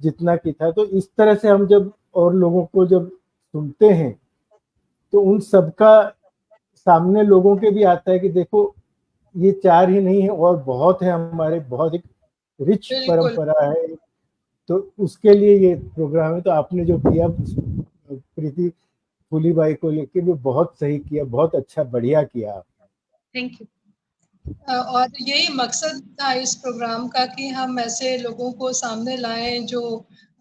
जितना कि था। तो इस तरह से हम जब और लोगों को जब सुनते हैं तो उन सबका सामने लोगों के भी आता है कि देखो ये 4 ही नहीं है और बहुत है, हमारे बहुत एक रिच परंपरा है, तो उसके लिए ये प्रोग्राम है। तो आपने जो किया प्रीति फूलीबाई को लेके भी बहुत सही किया, बहुत अच्छा, बढ़िया किया। Thank you. और यही मकसद था इस प्रोग्राम का कि हम ऐसे लोगों को सामने लाएं जो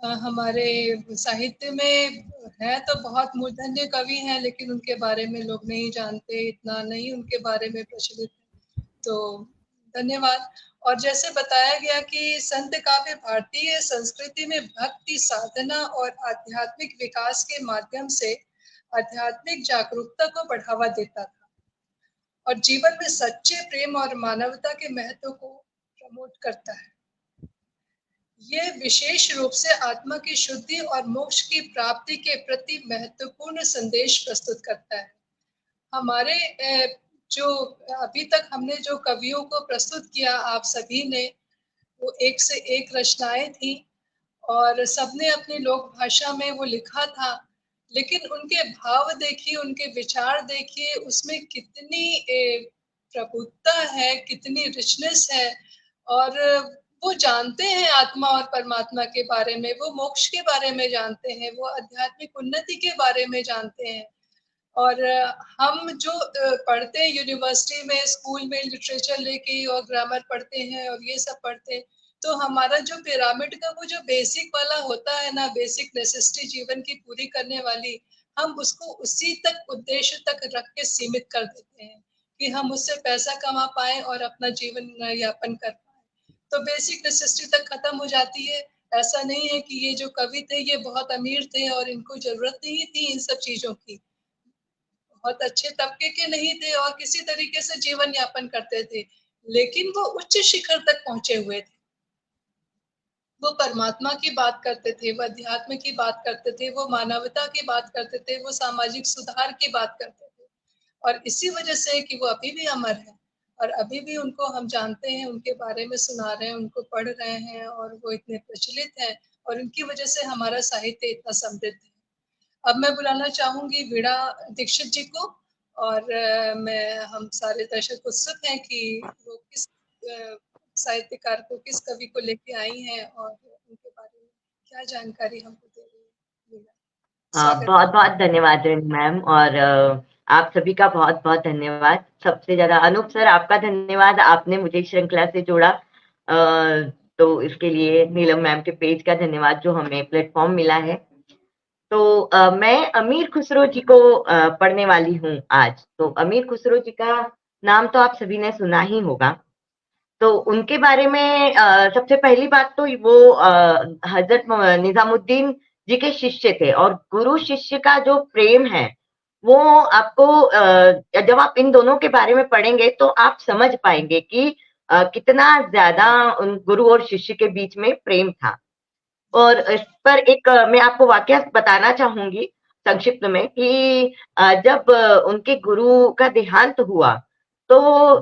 हमारे साहित्य में है तो बहुत मूर्धन्य कवि हैं, लेकिन उनके बारे में लोग नहीं जानते, इतना नहीं उनके बारे में प्रचलित है। तो धन्यवाद। और जैसे बताया गया कि संत काव्य भारतीय संस्कृति में भक्ति साधना और आध्यात्मिक विकास के माध्यम से आध्यात्मिक जागरूकता को बढ़ावा देता था और जीवन में सच्चे प्रेम और मानवता के महत्व को प्रमोट करता है। ये विशेष रूप से आत्मा की शुद्धि और मोक्ष की प्राप्ति के प्रति महत्वपूर्ण संदेश प्रस्तुत करता है। हमारे जो अभी तक हमने जो कवियों को प्रस्तुत किया आप सभी ने, वो एक से एक रचनाएं थी और सबने अपनी लोक भाषा में वो लिखा था, लेकिन उनके भाव देखिए, उनके विचार देखिए, उसमें कितनी प्रबुद्धता है, कितनी रिचनेस है। और वो जानते हैं आत्मा और परमात्मा के बारे में, वो मोक्ष के बारे में जानते हैं, वो आध्यात्मिक उन्नति के बारे में जानते हैं। और हम जो पढ़ते हैं यूनिवर्सिटी में, स्कूल में लिटरेचर लेके और ग्रामर पढ़ते हैं और ये सब पढ़ते हैं, तो हमारा जो पिरामिड का वो जो बेसिक वाला होता है ना, बेसिक नेसेसिटी जीवन की पूरी करने वाली, हम उसको उसी तक उद्देश्य तक रख के सीमित कर देते हैं कि हम उससे पैसा कमा पाए और अपना जीवन यापन कर पाए। तो बेसिक नेसेसिटी तक खत्म हो जाती है। ऐसा नहीं है कि ये जो कवि थे ये बहुत अमीर थे और इनको जरूरत नहीं थी इन सब चीजों की, बहुत अच्छे तबके के नहीं थे और किसी तरीके से जीवन यापन करते थे, लेकिन वो उच्च शिखर तक पहुंचे हुए थे। वो परमात्मा की बात करते थे, वो अध्यात्म की बात करते थे, वो मानवता की बात करते थे, वो सामाजिक सुधार की बात करते थे। और इसी वजह से कि वो अभी भी अमर है और अभी भी उनको हम जानते हैं, उनके बारे में सुना रहे हैं, उनको पढ़ रहे हैं और वो इतने प्रचलित हैं और उनकी वजह से हमारा साहित्य इतना समृद्ध है। अब मैं बुलाना चाहूंगी वीणा दीक्षित जी को, और हम सारे दर्शक उत्सुक हैं कि वो किस साहित्यकार को, किस कवि को लेके आई हैं और उनके बारे में क्या जानकारी हमको दे रही है। बहुत बहुत धन्यवाद रेणु मैम, और आप सभी का बहुत बहुत धन्यवाद। सबसे ज्यादा अनूप सर आपका धन्यवाद, आपने मुझे इस श्रृंखला से जोड़ा, तो इसके लिए नीलम मैम के पेज का धन्यवाद जो हमें प्लेटफॉर्म मिला है। तो मैं अमीर खुसरो जी को पढ़ने वाली हूँ आज। तो अमीर खुसरो जी का नाम तो आप सभी ने सुना ही होगा। तो उनके बारे में सबसे पहली बात तो वो हजरत निजामुद्दीन जी के शिष्य थे, और गुरु शिष्य का जो प्रेम है वो आपको जब आप इन दोनों के बारे में पढ़ेंगे तो आप समझ पाएंगे कि कितना ज्यादा उन गुरु और शिष्य के बीच में प्रेम था। और इस पर एक मैं आपको वाकया बताना चाहूंगी संक्षिप्त में कि जब उनके गुरु का देहांत हुआ तो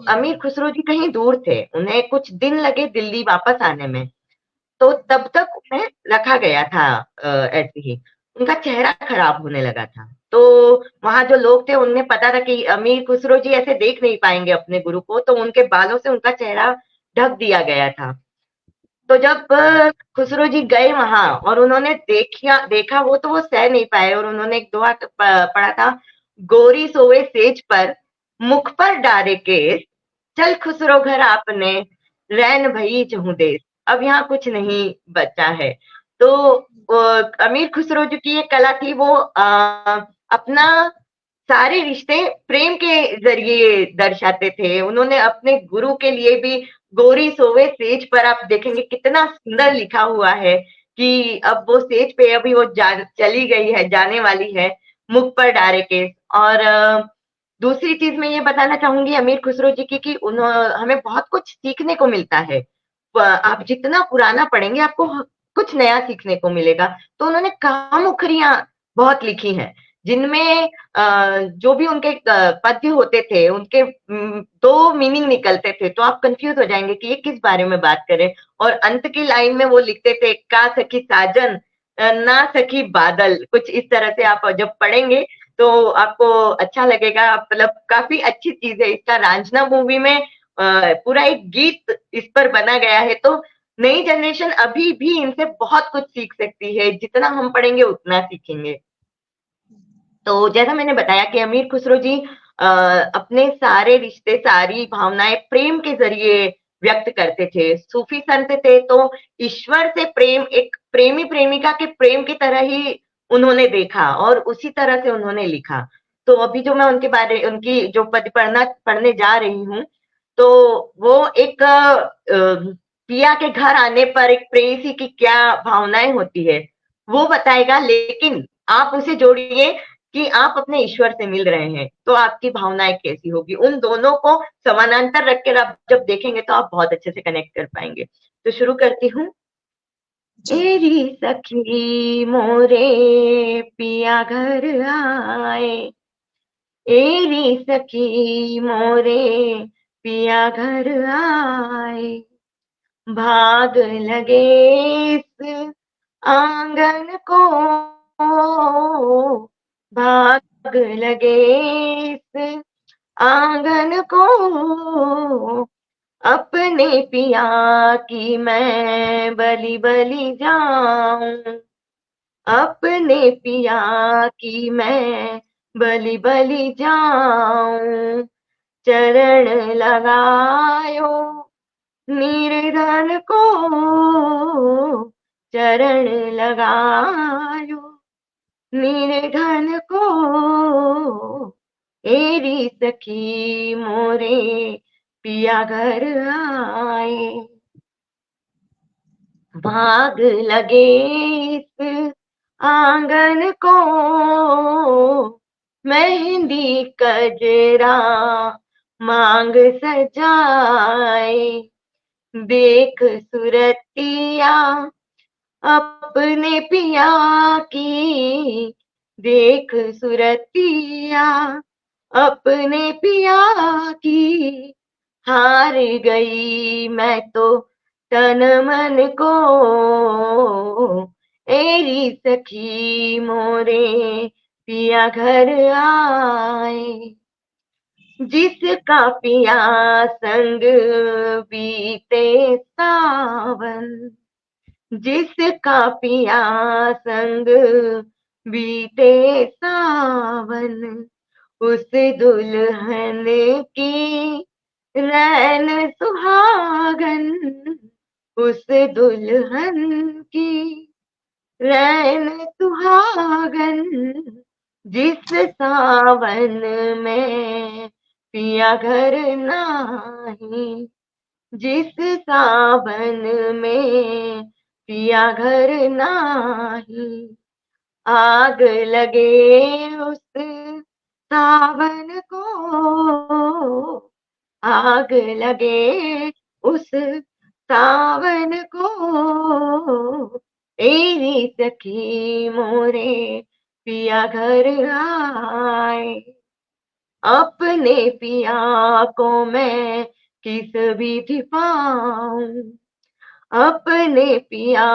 अमीर खुसरो जी कहीं दूर थे, उन्हें कुछ दिन लगे दिल्ली वापस आने में। तो तब तक उन्हें रखा गया था ऐसे ही। उनका चेहरा खराब होने लगा था, तो वहां जो लोग थे उन्हें पता था कि अमीर खुसरो जी ऐसे देख नहीं पाएंगे अपने गुरु को, तो उनके बालों से उनका चेहरा ढक दिया गया था। तो जब खुसरो जी गए वहां और उन्होंने देखा वो, तो वो सह नहीं पाए और उन्होंने एक दुआ पढ़ा था, गोरी सोए सेज पर मुख पर डारे केस, चल खुसरो घर आपने रैन भई जहूं देश। अब यहाँ कुछ नहीं बचा है। तो अमीर खुसरो जी की ये कला थी, वो अपना सारे रिश्ते प्रेम के जरिए दर्शाते थे। उन्होंने अपने गुरु के लिए भी गोरी सोवे सेज पर, आप देखेंगे कितना सुंदर लिखा हुआ है कि अब वो सेज पे अभी वो चली गई है, जाने वाली है, मुख पर डारे केस। और दूसरी चीज मैं ये बताना चाहूंगी अमीर खुसरो जी की कि हमें बहुत कुछ सीखने को मिलता है। आप जितना पुराना पढ़ेंगे आपको कुछ नया सीखने को मिलेगा। तो उन्होंने कहामुखरियां बहुत लिखी हैं, जिनमें जो भी उनके पद्य होते थे उनके दो मीनिंग निकलते थे, तो आप कंफ्यूज हो जाएंगे कि ये किस बारे में बात करें। और अंत की लाइन में वो लिखते थे, का सखी साजन ना सखी बादल, कुछ इस तरह से। आप जब पढ़ेंगे तो आपको अच्छा लगेगा, मतलब काफी अच्छी चीज है। इसका रांझना मूवी में पूरा एक गीत इस पर बना गया है। तो नई जनरेशन अभी भी इनसे बहुत कुछ सीख सकती है, जितना हम पढ़ेंगे उतना सीखेंगे। तो जैसा मैंने बताया कि अमीर खुसरो जी अपने सारे रिश्ते, सारी भावनाएं प्रेम के जरिए व्यक्त करते थे। सूफी संत थे, तो ईश्वर से प्रेम एक प्रेमी प्रेमिका के प्रेम की तरह ही उन्होंने देखा और उसी तरह से उन्होंने लिखा। तो अभी जो मैं उनकी जो पद पढ़ने जा रही हूँ, तो वो एक पिया के घर आने पर एक प्रेयसी की क्या भावनाएं होती है वो बताएगा। लेकिन आप उसे जोड़िए कि आप अपने ईश्वर से मिल रहे हैं, तो आपकी भावनाएं कैसी होगी। उन दोनों को समानांतर रखकर आप जब देखेंगे तो आप बहुत अच्छे से कनेक्ट कर पाएंगे। तो शुरू करती हूँ। एरी सखी मोरे पिया घर आए, एरी सखी मोरे पिया घर आए, भाग लगे इस आंगन को, भाग लगे इस आंगन को, अपने पिया की मैं बलि बलि जाऊं, अपने पिया की मैं बलि बलि जाऊं, चरण लगायो निर्धन को, चरण लगायो निर्धन को, एरी सखी मोरे पिया घर आए, भाग लगे इस आंगन को, मेहंदी कजरा मांग सजाए, देख सुरतिया अपने पिया की, देख सुरतिया अपने पिया की, हार गई मैं तो तन मन को, एरी सखी मोरे पिया घर आए, जिसका पिया संग बीते सावन, जिसका पिया संग बीते सावन, उस दुल्हन की रैन सुहागन, उस दुल्हन की रैन सुहागन जिस सावन में पिया घर नाही, जिस सावन में पिया घर नाही, आग लगे उस सावन को, आग लगे उस सावन को, तेरी सखी मोरे पिया घर आए। अपने पिया को मैं किस विधि पाऊं, अपने पिया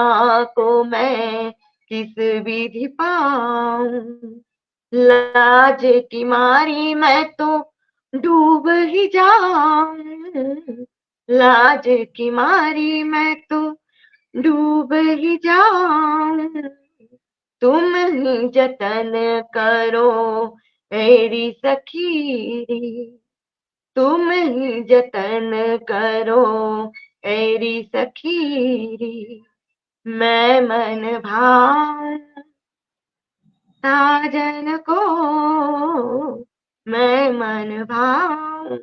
को मैं किस विधि पाऊं, लाज की मारी मैं तो डूब ही जाऊं, लाज की मारी मैं तो डूब ही जाऊं, तुम ही जतन करो मेरी सखी, तुम ही जतन करो मेरी सखी, मैं मन भाऊं साजन को, मैं मन भाऊं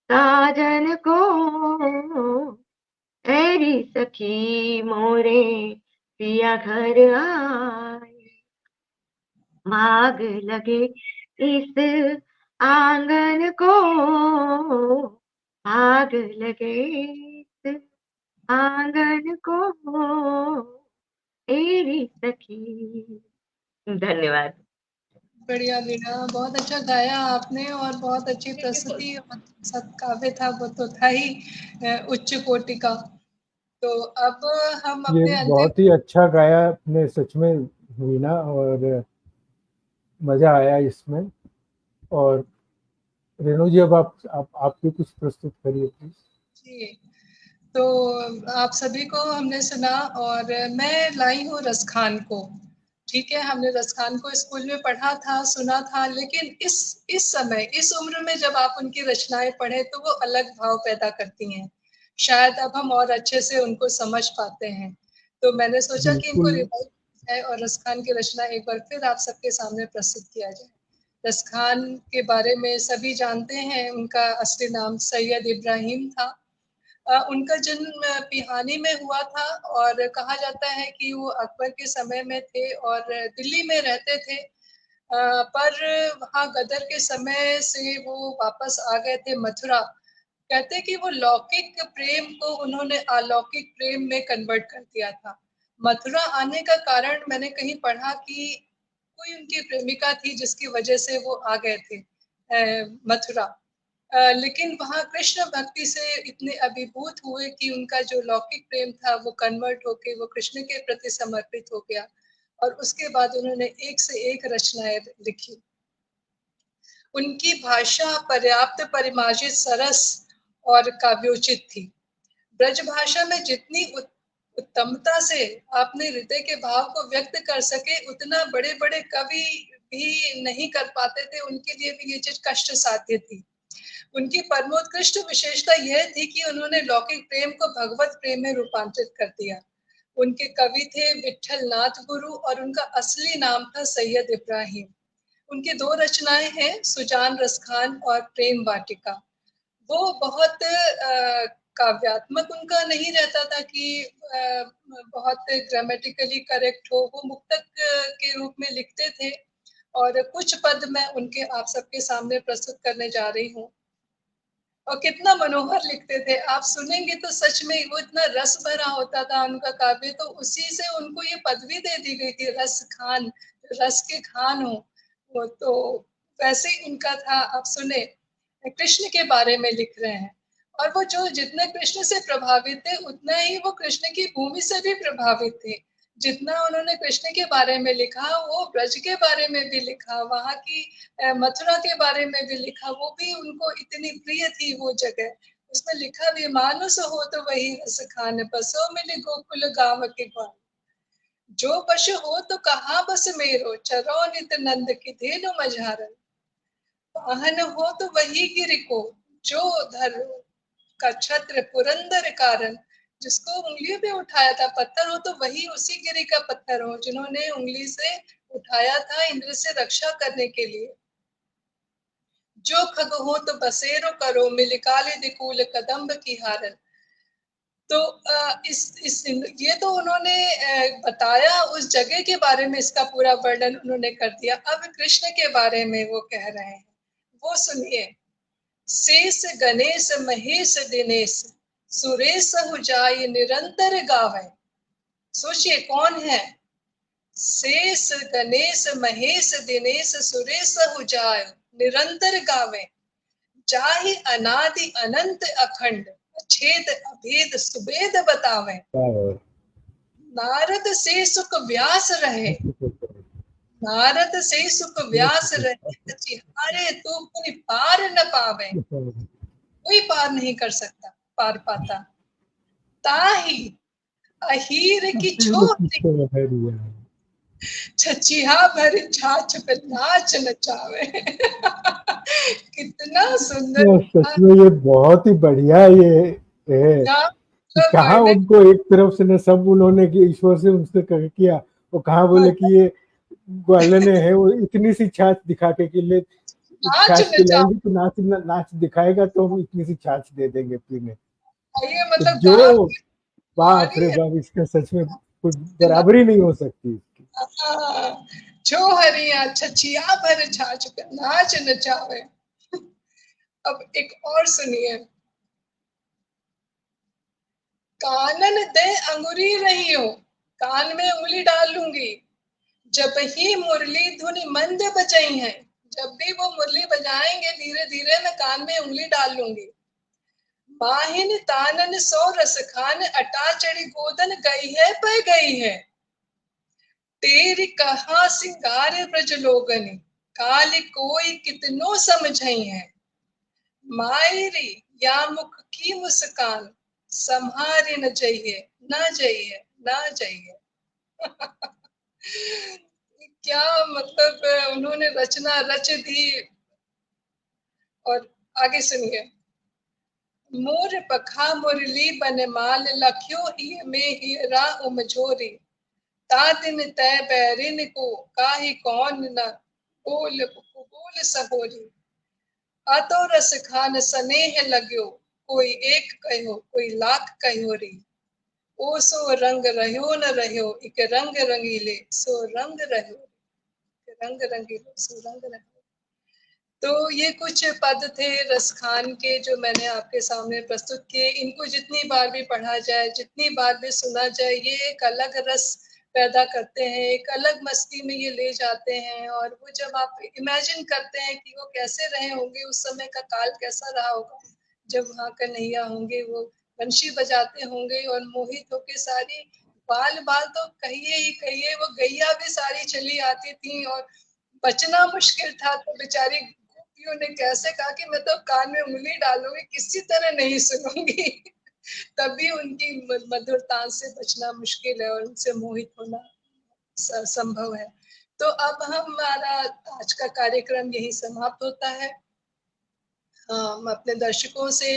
साजन को, मेरी सखी मोरे पिया घर आए। भाग लगे इस आंगन को, भाग लगे इस आंगन को, मेरी सखी। धन्यवाद। बढ़िया मीना, बहुत अच्छा गाया आपने और बहुत अच्छी प्रस्तुति और सत्काव्य था, वो तो था ही उच्च कोटि का। तो अब हम ये अपने अंतिम बहुत ही अच्छा गाया आपने सच में वीणा, और मजा आया इसमें। और रेणु जी, अब आप भी कुछ प्रस्तुत करिए प्लीज। जी, तो आप सभी को हमने सुना और मैं लाई हूँ रसखान को। ठीक है, हमने रसखान को स्कूल में पढ़ा था, सुना था, लेकिन इस समय, इस उम्र में जब आप उनकी रचनाएं पढ़े तो वो अलग भाव पैदा करती हैं। शायद अब हम और अच्छे से उनको समझ पाते हैं। तो मैंने सोचा कि इनको बिल्कुल। रिवाइव किया जाए और रसखान की रचना एक बार फिर आप सबके सामने प्रस्तुत किया जाए। रसखान के बारे में सभी जानते हैं, उनका असली नाम सैयद इब्राहिम था। उनका जन्म पिहानी में हुआ था और कहा जाता है कि वो अकबर के समय में थे और दिल्ली में रहते थे। पर वहाँ गदर के समय से वो वापस आ गए थे मथुरा। कहते हैं कि वो लौकिक प्रेम को उन्होंने अलौकिक प्रेम में कन्वर्ट कर दिया था। मथुरा आने का कारण मैंने कहीं पढ़ा कि कोई उनकी प्रेमिका थी जिसकी वजह से वो आ गए थे मथुरा। लेकिन वहाँ कृष्ण भक्ति से इतने अभिभूत हुए कि उनका जो लौकिक प्रेम था वो कन्वर्ट होके वो कृष्ण के प्रति समर्पित हो गया और उसके बाद उन्होंने एक से एक रचनाएं लिखी। उनकी भाषा पर्याप्त परिमार्जित, सरस और काव्योचित थी। ब्रज भाषा में जितनी उत्तमता से आपने हृदय के भाव को व्यक्त कर सके, उतना बड़े बड़े कवि भी नहीं कर पाते थे। उनके लिए भी ये चीज कष्ट साध्य थी। उनकी परमोत्कृष्ट विशेषता यह थी कि उन्होंने लौकिक प्रेम को भगवत प्रेम में रूपांतरित कर दिया। उनके कवि थे विठल नाथ गुरु और उनका असली नाम था सैयद इब्राहिम। उनकी दो रचनाएं हैं, सुजान रसखान और प्रेम वाटिका। वो बहुत काव्यात्मक उनका नहीं रहता था कि बहुत ग्रामेटिकली करेक्ट हो। वो मुक्तक के रूप में लिखते थे और कुछ पद मैं उनके आप सबके सामने प्रस्तुत करने जा रही हूँ। और कितना मनोहर लिखते थे, आप सुनेंगे तो सच में वो इतना रस भरा होता था उनका काव्य। तो उसी से उनको ये पदवी दे दी गई थी, रस खान, रस के खान हो वो। तो वैसे ही उनका था। आप सुने, कृष्ण के बारे में लिख रहे हैं और वो जो जितने कृष्ण से प्रभावित थे उतना ही वो कृष्ण की भूमि से भी प्रभावित थे। जितना उन्होंने कृष्ण के बारे में लिखा वो ब्रज के बारे में भी लिखा, वहां की मथुरा के बारे में भी लिखा। वो भी उनको इतनी प्रिय थी वो जगह। उसमें लिखा भी, मानुस हो तो वही रस खान, बसो मिले गोकुल गाँव के ग्वाल, जो पशु हो तो कहाँ बस मेरो, चरो नित नंद की धेनु मझारन, वाहन हो तो वही गिरि को, जो धर का छत्र पुरंदर कारण, जिसको उंगलियों पे उठाया था पत्थर हो, तो वही उसी गिरी का पत्थर हो जिन्होंने उंगली से उठाया था इंद्र से रक्षा करने के लिए। जो खग हो तो बसेरो करो, मिल काले दिकूल कदम्ब की हारन। तो ये तो उन्होंने बताया उस जगह के बारे में, इसका पूरा वर्णन उन्होंने कर दिया। अब कृष्ण के बारे में वो कह रहे हैं, वो सुनिए। शेष गणेश महेश दिनेश, सुरेश जाय निरंतर गावे। सोचिए कौन है? शेष गणेश महेश दिनेश, सुरेश जाय निरंतर गावे। जाहि अनादि अनंत अखंड, छेद अभेद सुबेद बतावे। नारद से सुख व्यास रहे, नारद से सुख व्यास रहे, चिहारे तो कोई पार न पावे। कोई पार नहीं कर सकता, पार पाता। ताही अहीर की छोर, छछिया भर छाछ पे नाच नचावे। कितना सुंदर। सच में ये बहुत ही बढ़िया ये है। कहा उनको एक तरफ से न सब उन्होंने कि ईश्वर से उनसे किया, वो कहा बोले कि ये ग्वालन है, वो इतनी सी छाछ दिखा के लिए छाछ पिलाएंगे तो नाच दिखाएगा तो हम इतनी सी छाछ दे देंगे पीने। ये मतलब जो बाप रे बाप, इसका सच में कुछ बराबरी नहीं हो सकती। छो हरिया छछिया भर छाछ पे नाच नचावे। अब एक और सुनिए। कानन दे अंगुरी रही हो, कान में उंगली डाल लूंगी, जब ही मुरली धुन मंद बजाई है। जब भी वो मुरली बजाएंगे धीरे धीरे मैं कान में उंगली डाल लूंगी। माहिन तानन सो रस खान, अटा चढ़ी गोदन गई है पे गई है। तेरी कहा सिंगार ब्रज लोगनी, काल कोई कितनो समझई है। मायरी या मुख की मुस्कान, संहारे न जाइए ना जाइए ना जाइए। क्या मतलब उन्होंने रचना रच दी। और आगे सुनिए। मोर पखा मुरली बनमाल, लख्यो ही में हीरा उमझोरी। ता दिन तय बैरिन को, काहि कौन न बोल बोल सहोरी। अतो रस खान स्नेह लग्यो, कोई एक कहो कोई लाख कहो री। ओ सो रंग रह्यो न रह्यो, एक रंग रंगीले सो रंग रह्यो, रंग रंगीले सो रंग रह्यो। तो ये कुछ पद थे रसखान के जो मैंने आपके सामने प्रस्तुत किए। इनको जितनी बार भी पढ़ा जाए, जितनी बार भी सुना जाए, ये एक अलग रस पैदा करते हैं, एक अलग मस्ती में ये ले जाते हैं। और वो जब आप इमेजिन करते हैं कि वो कैसे रहे होंगे, उस समय का काल कैसा रहा होगा, जब वहाँ कन्हैया होंगे, वो बंशी बजाते होंगे और मोहित होके सारी बाल बाल तो कहिए ही कहिए, वो गैया भी सारी चली आती थी और बचना मुश्किल था। तो बेचारी गोपियों ने कैसे कहा कि मैं तो कान में उंगली डालूंगी, किसी तरह नहीं सुनूंगी। तभी उनकी मधुर तान से बचना मुश्किल है और उनसे मोहित होना संभव है। तो अब हमारा आज का कार्यक्रम यही समाप्त होता है। हम अपने दर्शकों से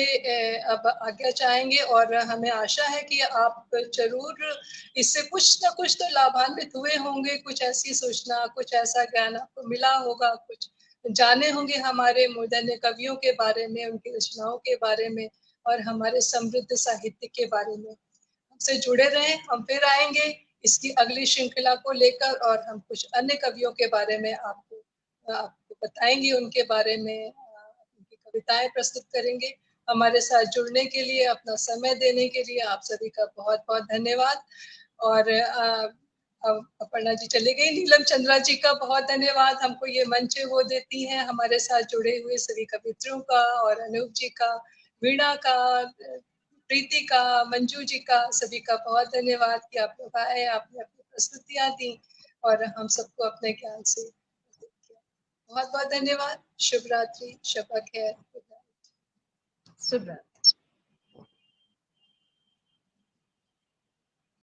अब आज्ञा चाहेंगे और हमें आशा है कि आप जरूर इससे कुछ ना कुछ तो लाभान्वित हुए होंगे। कुछ ऐसी सूचना, कुछ ऐसा ज्ञान आपको मिला होगा, कुछ जाने होंगे हमारे मूर्धन्य कवियों के बारे में, उनकी रचनाओं के बारे में और हमारे समृद्ध साहित्य के बारे में। हमसे जुड़े रहें, हम फिर आएंगे इसकी अगली श्रृंखला को लेकर और हम कुछ अन्य कवियों के बारे में आपको बताएंगे, उनके बारे में उनकी कविताएं प्रस्तुत करेंगे। हमारे साथ जुड़ने के लिए, अपना समय देने के लिए आप सभी का बहुत बहुत धन्यवाद। और अपर्णा जी चले गई, नीलम चंद्रा जी का बहुत धन्यवाद। हमको ये मंच वो देती हैं। हमारे साथ जुड़े हुए सभी कवित्रियों का और अनूप जी का, वीणा का, प्रीति का, मंजू जी का, सभी का बहुत धन्यवाद कि आप लोग आए, आपने अपनी प्रस्तुतियां दी और हम सबको अपने ज्ञान से बहुत बहुत धन्यवाद। शुभ रात्रि, शब्बा खैर, शुभ रात्रि।